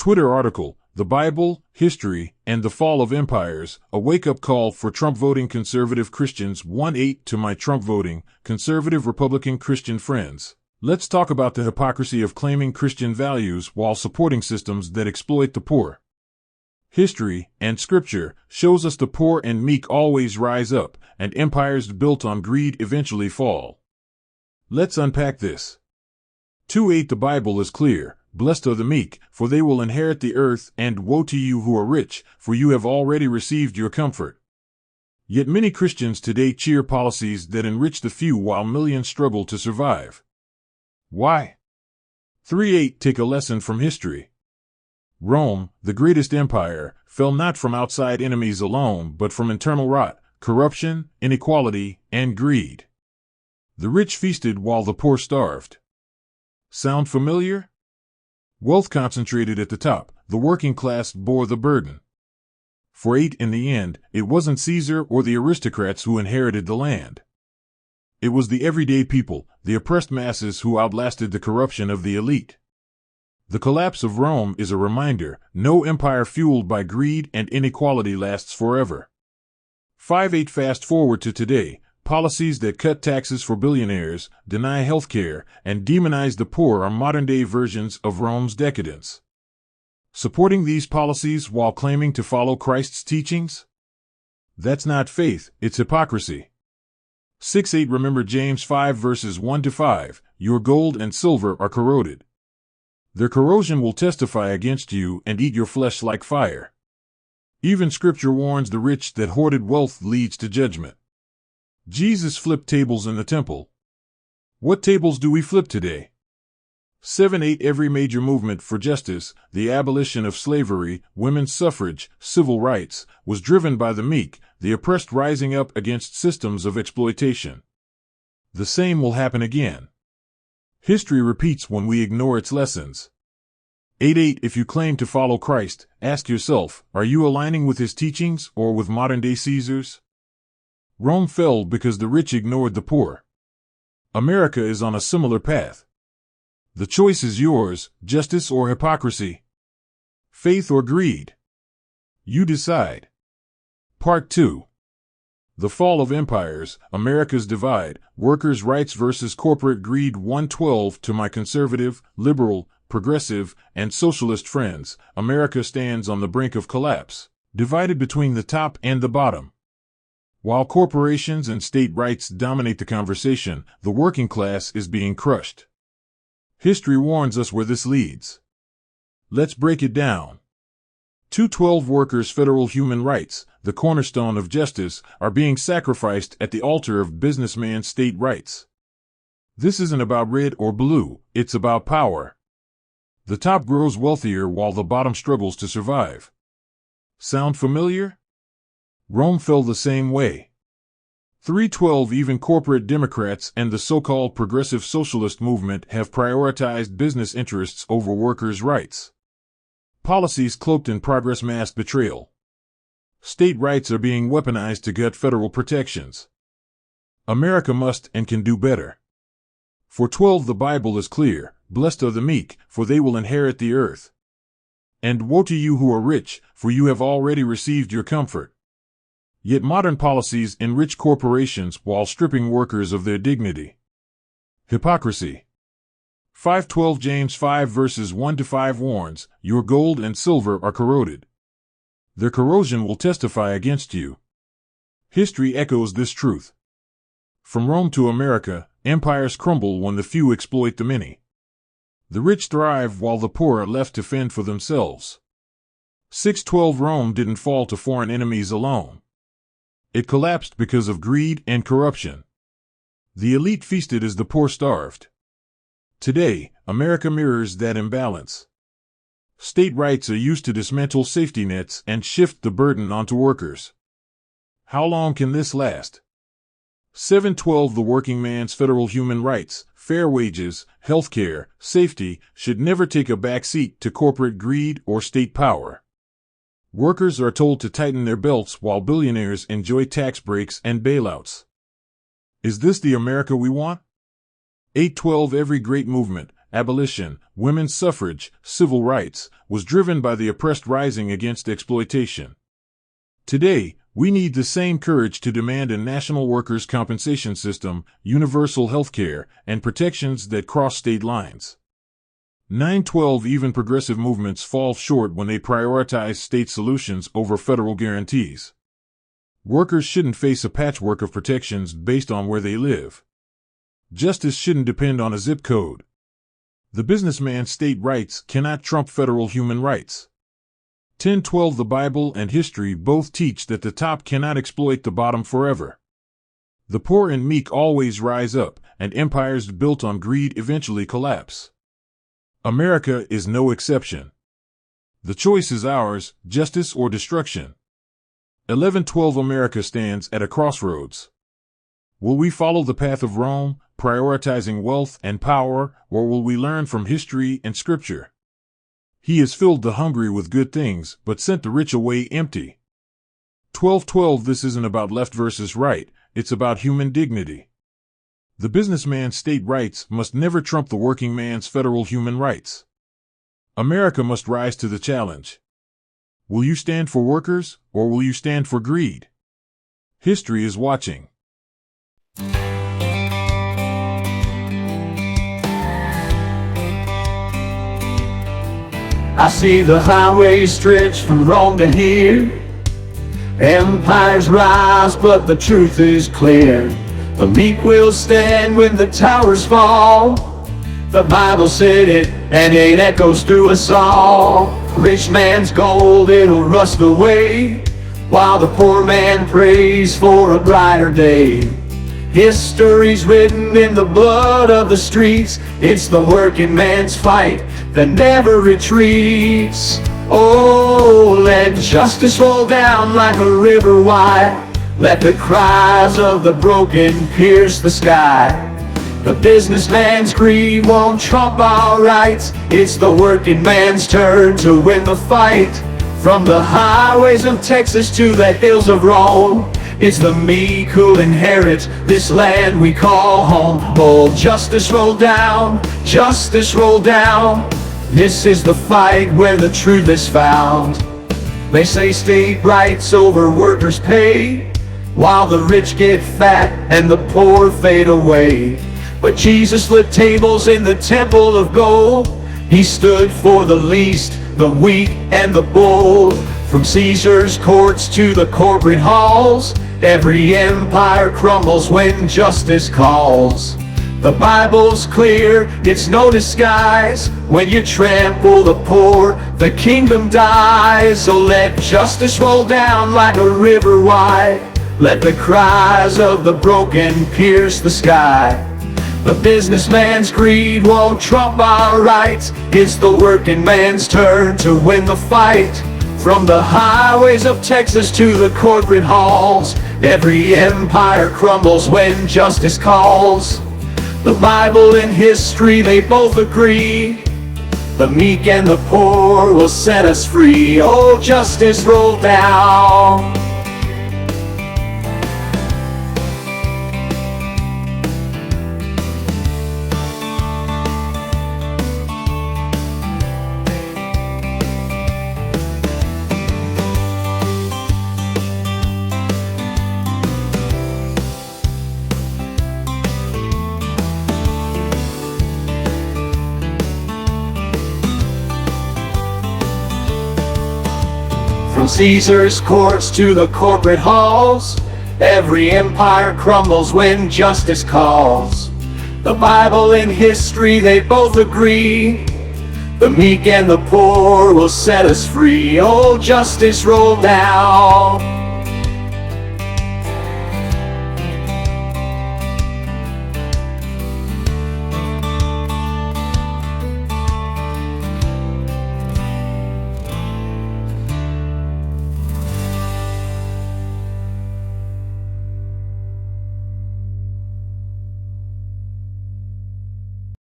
Twitter article, The Bible, History, and the Fall of Empires, a wake-up call for Trump-voting conservative Christians. 1-8 to my Trump-voting, conservative Republican Christian friends. Let's talk about the hypocrisy of claiming Christian values while supporting systems that exploit the poor. History and Scripture shows us the poor and meek always rise up, and empires built on greed eventually fall. Let's unpack this. 2:8 The Bible is clear. Blessed are the meek, for they will inherit the earth, and woe to you who are rich, for you have already received your comfort. Yet many Christians today cheer policies that enrich the few while millions struggle to survive. Why? 3:8 Take a lesson from history. Rome, the greatest empire, fell not from outside enemies alone, but from internal rot, corruption, inequality, and greed. The rich feasted while the poor starved. Sound familiar? Wealth concentrated at the top, the working class bore the burden. For 8 in the end, it wasn't Caesar or the aristocrats who inherited the land. It was the everyday people, the oppressed masses who outlasted the corruption of the elite. The collapse of Rome is a reminder, no empire fueled by greed and inequality lasts forever. 5-8 Fast forward to today. Policies that cut taxes for billionaires, deny health care, and demonize the poor are modern-day versions of Rome's decadence. Supporting these policies while claiming to follow Christ's teachings? That's not faith, it's hypocrisy. 6-8 Remember James 5 verses 1-5, Your gold and silver are corroded. Their corrosion will testify against you and eat your flesh like fire. Even Scripture warns the rich that hoarded wealth leads to judgment. Jesus flipped tables in the temple. What tables do we flip today? 7-8 Every major movement for justice, the abolition of slavery, women's suffrage, civil rights, was driven by the meek, the oppressed rising up against systems of exploitation. The same will happen again. History repeats when we ignore its lessons. 8-8 If you claim to follow Christ, ask yourself, are you aligning with his teachings or with modern-day Caesars? Rome fell because the rich ignored the poor. America is on a similar path. The choice is yours, justice or hypocrisy, faith or greed. You decide. Part 2. The Fall of Empires, America's Divide, Workers' Rights versus Corporate Greed. 112 To my conservative, liberal, progressive, and socialist friends, America stands on the brink of collapse, divided between the top and the bottom. While corporations and state rights dominate the conversation, the working class is being crushed. History warns us where this leads. Let's break it down. 212 Workers' federal human rights, the cornerstone of justice, are being sacrificed at the altar of businessman state rights. This isn't about red or blue, it's about power. The top grows wealthier while the bottom struggles to survive. Sound familiar? Rome fell the same way. 312 Even corporate Democrats and the so-called progressive socialist movement have prioritized business interests over workers' rights. Policies cloaked in progress mask betrayal. State rights are being weaponized to gut federal protections. America must and can do better. For 12 The Bible is clear, blessed are the meek, for they will inherit the earth. And woe to you who are rich, for you have already received your comfort. Yet modern policies enrich corporations while stripping workers of their dignity. Hypocrisy. 5:12 James 5 verses 1-5 warns, Your gold and silver are corroded. Their corrosion will testify against you. History echoes this truth. From Rome to America, empires crumble when the few exploit the many. The rich thrive while the poor are left to fend for themselves. 6:12 Rome didn't fall to foreign enemies alone. It collapsed because of greed and corruption. The elite feasted as the poor starved. Today, America mirrors that imbalance. State rights are used to dismantle safety nets and shift the burden onto workers. How long can this last? 7:12 The working man's federal human rights, fair wages, health care, safety, should never take a back seat to corporate greed or state power. Workers are told to tighten their belts while billionaires enjoy tax breaks and bailouts. Is this the America we want? 8:12 Every great movement, abolition, women's suffrage, civil rights, was driven by the oppressed rising against exploitation. Today, we need the same courage to demand a national workers' compensation system, universal health care, and protections that cross state lines. 9/12 Even progressive movements fall short when they prioritize state solutions over federal guarantees. Workers shouldn't face a patchwork of protections based on where they live. Justice shouldn't depend on a zip code. The businessman's state rights cannot trump federal human rights. 10/12 The Bible and history both teach that the top cannot exploit the bottom forever. The poor and meek always rise up, and empires built on greed eventually collapse. America is no exception. The choice is ours, justice or destruction. 11/12 America stands at a crossroads. Will we follow the path of Rome, prioritizing wealth and power, or will we learn from history and scripture? He has filled the hungry with good things, but sent the rich away empty. 12/12 This isn't about left versus right, it's about human dignity. The businessman's state rights must never trump the working man's federal human rights. America must rise to the challenge. Will you stand for workers, or will you stand for greed? History is watching. I see the highway stretch from Rome to here. Empires rise, but the truth is clear. The meek will stand when the towers fall. The Bible said it, and it echoes through us all. Rich man's gold, it'll rust away, while the poor man prays for a brighter day. History's written in the blood of the streets. It's the working man's fight that never retreats. Oh, let justice roll down like a river wide. Let the cries of the broken pierce the sky. The businessman's greed won't trump our rights. It's the working man's turn to win the fight. From the highways of Texas to the hills of Rome, it's the meek who'll inherit this land we call home. Oh, justice roll down, justice roll down. This is the fight where the truth is found. They say state rights over workers' pay, while the rich get fat and the poor fade away. But Jesus lit tables in the temple of gold. He stood for the least, the weak and the bold. From Caesar's courts to the corporate halls, every empire crumbles when justice calls. The Bible's clear, it's no disguise. When you trample the poor, the kingdom dies. So let justice roll down like a river wide. Let the cries of the broken pierce the sky. The businessman's greed won't trump our rights. It's the working man's turn to win the fight. From the highways of Texas to the corporate halls, every empire crumbles when justice calls. The Bible and history, they both agree. The meek and the poor will set us free. Oh, justice roll down. From Caesar's courts to the corporate halls, every empire crumbles when justice calls. The Bible and history, they both agree. The meek and the poor will set us free. Oh, justice roll down.